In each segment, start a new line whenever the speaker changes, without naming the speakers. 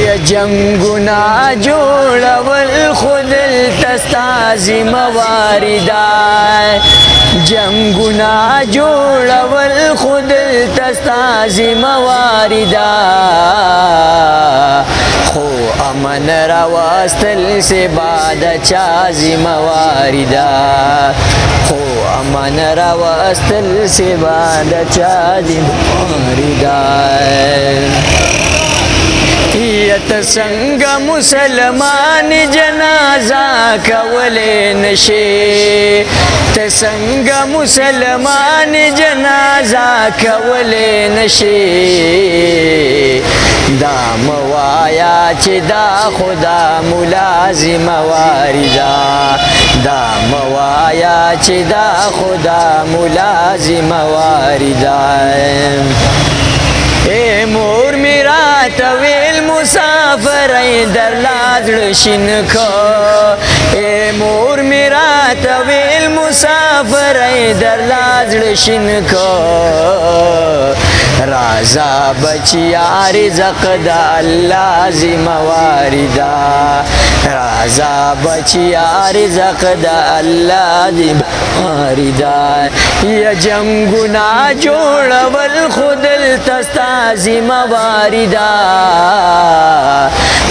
یا جنگنا جوړول خود التستا ذمہواری دا جنگنا جوړول خود التستا ذمہواری دا خو امن راوستل سے بعد چا ذمہواری دا خو امن راوستل سے بعد چا ذمہواری دا یت سنگ مسلمان جنازہ کولے نشے تسنگ مسلمان جنازہ کولے نشے دا موایا چی دا خدا ملازم واریدا دا موایا چی دا خدا ملازم واریدا اے مور میرا طویل مسافر در لازڑ شنکو اے مور میرا طویل مسافر در لازڑ شنکو رازا بچیا رزق دا اللہ ذمہواری دا رازا بچیا رزق دا اللہ ذمہواری دا یا جنگنا جوڑول خود التستا ذمہواری دا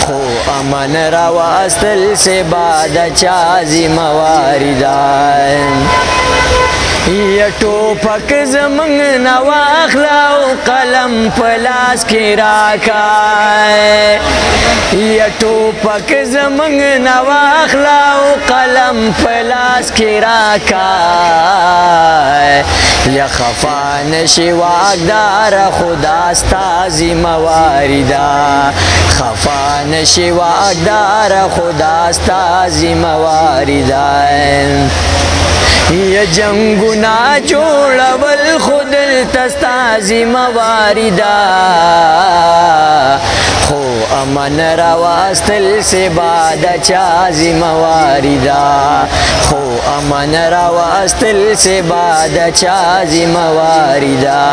خو امن راوستل سے بعد چا ذمہواری دا یا ٹوپک زمنگ نواخلاو قلم پلاس کی راکائے یا ٹوپک زمنگ نواخلاو قلم پلاس کی راکائے یا خفان شواقدار خداستا ذمہواری دا خفان شواقدار خداستا ذمہواری دا یا جنگنا جوڑول خود التستا ذمہواری دا خو امن راوستل سے بعد چا ذمہواری دا خو امن راوستل سے بعد چا ذمہواری دا